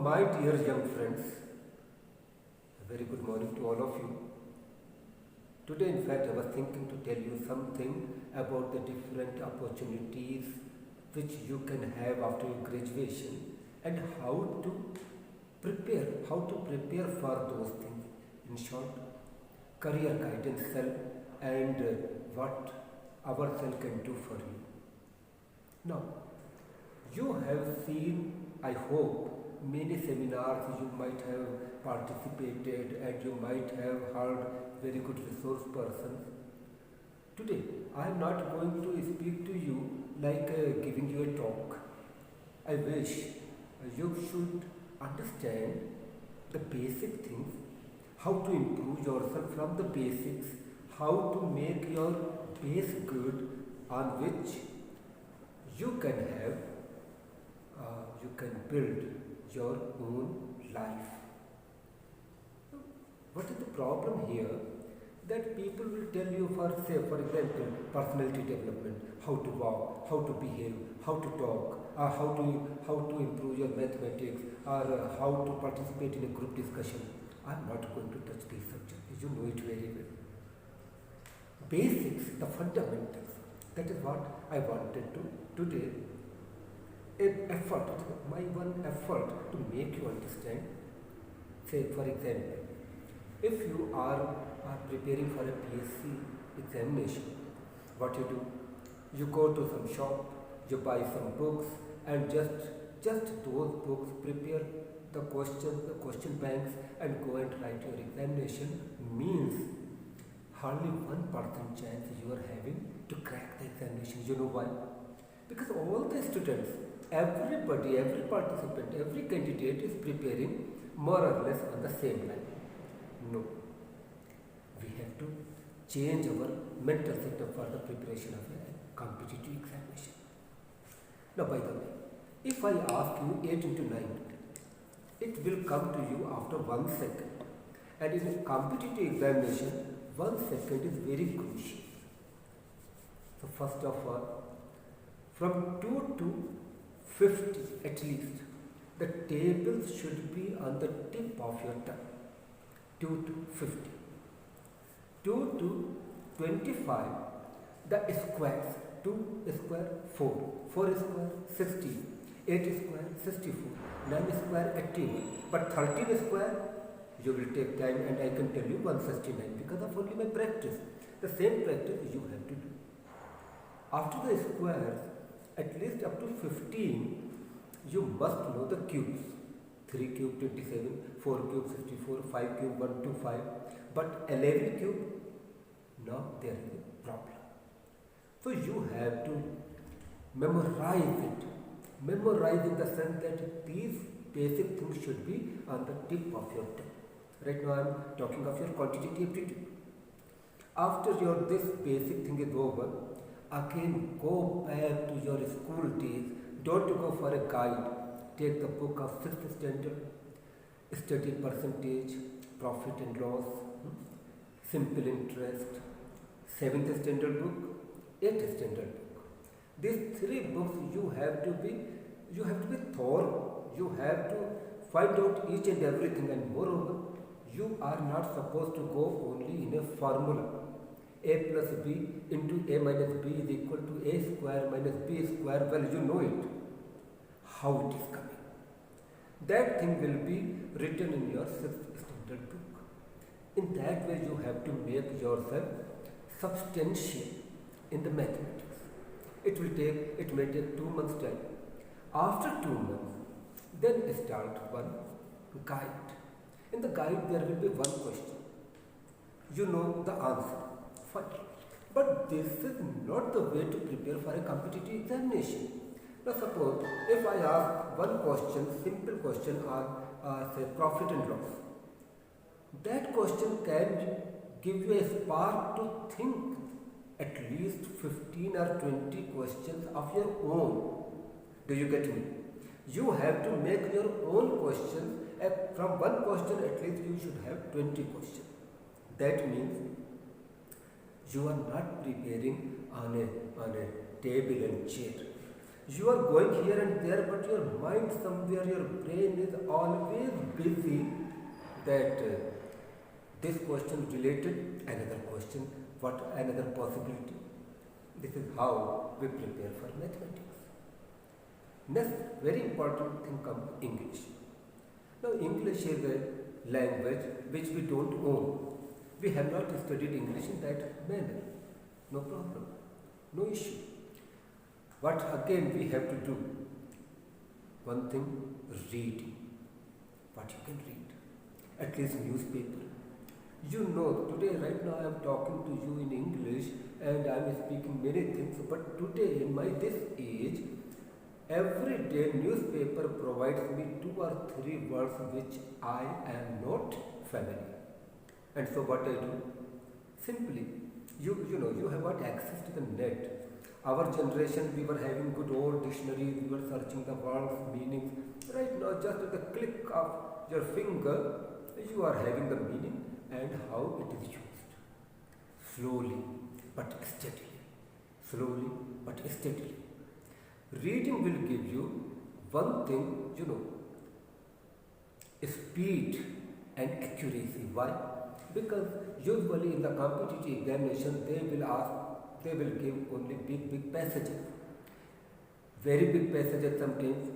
My dear young friends, a very good morning to all of you. Today, in fact, I was thinking to tell you something about the different opportunities which you can have after your graduation and how to prepare for those things. In short, career guidance cell and what our cell can do for you. Now, you have seen, I hope, many seminars you might have participated and you might have heard very good resource persons. Today, I am not going to speak to you like giving you a talk. I wish you should understand the basic things, how to improve yourself from the basics, how to make your base good on which you can have you can build your own life. What is the problem here? That people will tell you for say for example personality development, how to walk, how to behave, how to talk, how to improve your mathematics, or how to participate in a group discussion. I am not going to touch these subjects. You know it very well. Basics, the fundamentals. That is what I wanted to today. My one effort to make you understand. Say for example, if you are preparing for a PSC examination, what you do? You go to some shop, you buy some books, and just those books prepare the question banks, and go and write your examination. Means hardly 1% chance you are having to crack the examination. You know why? Because all the students, everybody, every participant, every candidate is preparing more or less on the same line. No. We have to change our mental setup for the preparation of a competitive examination. Now, by the way, if I ask you 8 into 9, it will come to you after 1 second. And in a competitive examination, 1 second is very crucial. So, first of all, from 2 to 50 at least, the tables should be on the tip of your tongue. 2 to 50. 2 to 25, the squares. 2 square 4, 4 square 16, 8 square 64, 9 square 81. But 13 square, you will take time, and I can tell you 169 because of only my practice. The same practice you have to do. After the squares, at least up to 15, you must know the cubes. 3 cube 27, 4 cube 64, 5 cube 125. But 11 cube, now there is a problem. So you have to memorize it. Memorize in the sense that these basic things should be on the tip of your tongue. Right now I am talking of your quantitative aptitude. After your this basic thing is over, again go back to your school days. Don't go for a guide. Take the book of 6th standard, study percentage, profit and loss, simple interest, 7th standard book, 8th standard book. These 3 books you have to be thorough. You have to find out each and everything, and moreover, you are not supposed to go only in a formula. A plus B into A minus B is equal to A square minus B square. Well, you know it. How it is coming. That thing will be written in your 6th standard book. In that way, you have to make yourself substantial in the mathematics. It may take 2 months time. After 2 months, then start one guide. In the guide, there will be one question. You know the answer. Fine. But this is not the way to prepare for a competitive examination. Now suppose if I ask one question, simple question on say profit and loss. That question can give you a spark to think at least 15 or 20 questions of your own. Do you get me? You have to make your own questions. From one question at least you should have 20 questions. That means you are not preparing on a table and chair. You are going here and there, but your mind somewhere, your brain is always busy that this question related, another question, what another possibility. This is how we prepare for mathematics. Next, very important thing comes English. Now, English is a language which we don't own. We have not studied English in that manner. No problem, no issue. What again we have to do? One thing, reading. What you can read. At least newspaper. You know, today, right now, I am talking to you in English and I am speaking many things. But today, in my this age, every day newspaper provides me 2 or 3 words which I am not familiar. And so what I do? Simply, you have got access to the net. Our generation, we were having good old dictionaries, we were searching the words, meanings. Right now, just with the click of your finger, you are having the meaning and how it is used. Slowly but steadily. Slowly but steadily. Reading will give you one thing, speed and accuracy. Why? Because usually in the competitive examination, they will give only big passages. Very big passages sometimes,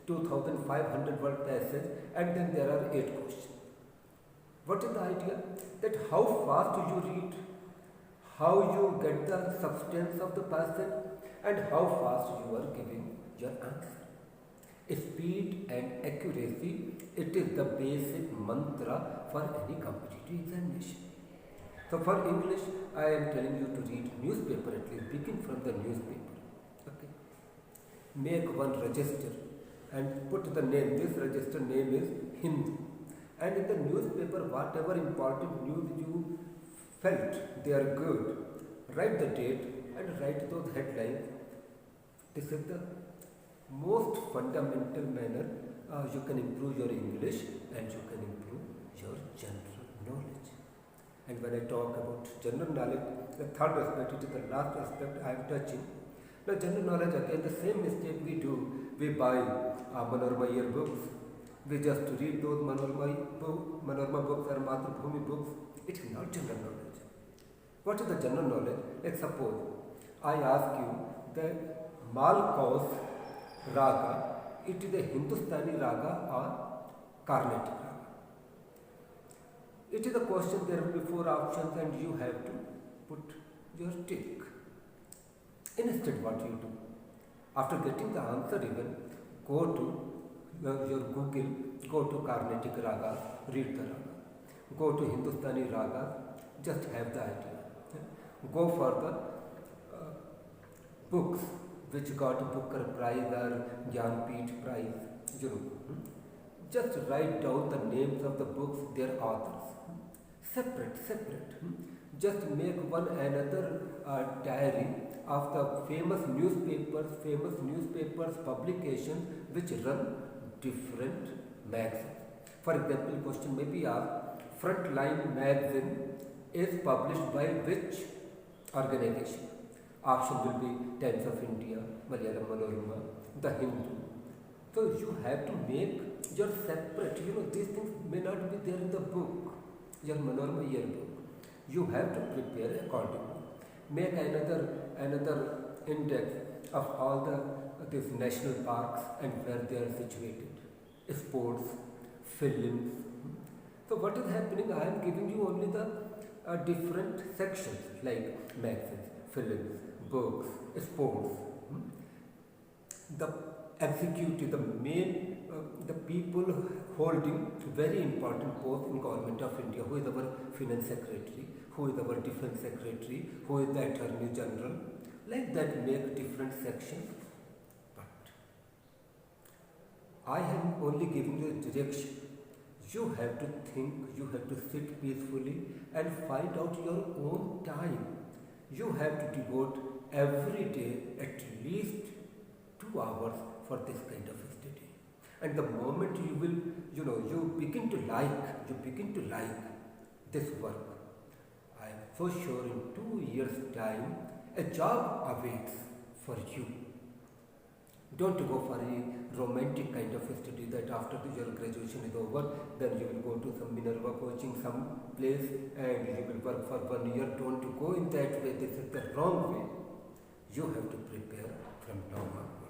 2500 word passage, and then there are 8 questions. What is the idea? That how fast you read, how you get the substance of the passage, and how fast you are giving your answer. Speed and accuracy, it is the basic mantra for any competitive examination. So for English, I am telling you to read newspaper at least, begin from the newspaper. Okay. Make one register and put the name, this register name is Hindu. And in the newspaper, whatever important news you felt they are good, write the date and write those headlines. This is the most fundamental manner you can improve your English and you can improve your general knowledge. And when I talk about general knowledge, the third aspect, it is the last aspect I am touching. Now, general knowledge, again, the same mistake we do. We buy Manorama year books. We just read those Manorama books or Mathrubhumi books. It is not general knowledge. What is the general knowledge? Let's suppose I ask you the Malkau's Raga, it is a Hindustani Raga or Carnatic Raga. It is a question, there will be 4 options and you have to put your tick. Instead, what you do? After getting the answer even, go to your Google, go to Carnatic Raga, read the Raga. Go to Hindustani Raga, just have the idea. Go for the books which got Booker Prize or Jnanpith Prize, Just write down the names of the books, their authors. Separate. Just make one another diary of the famous newspapers publications which run different magazines. For example, question may be asked, Frontline magazine is published by which organization? Option will be Times of India, Malayalam Manorama, The Hindu. So you have to make your separate, these things may not be there in the book, your Manorama yearbook. You have to prepare accordingly. Make another index of all these national parks and where they are situated. Sports, films. So what is happening? I am giving you only the different sections like magazines, films, books, sports. The executive, the people holding very important posts in Government of India, who is our Finance Secretary, who is our Defence Secretary, who is the Attorney General, like that make different sections. But I am only giving you a direction. You have to think, you have to sit peacefully and find out your own time. You have to devote every day at least 2 hours for this kind of study. And the moment you will, you begin to like this work, I am so sure in 2 years' time, a job awaits for you. Don't go for a romantic kind of study that after your graduation is over, then you will go to some Minerva coaching, some place, and you will work for 1 year. Don't go in that way. This is the wrong way. You have to prepare from now on.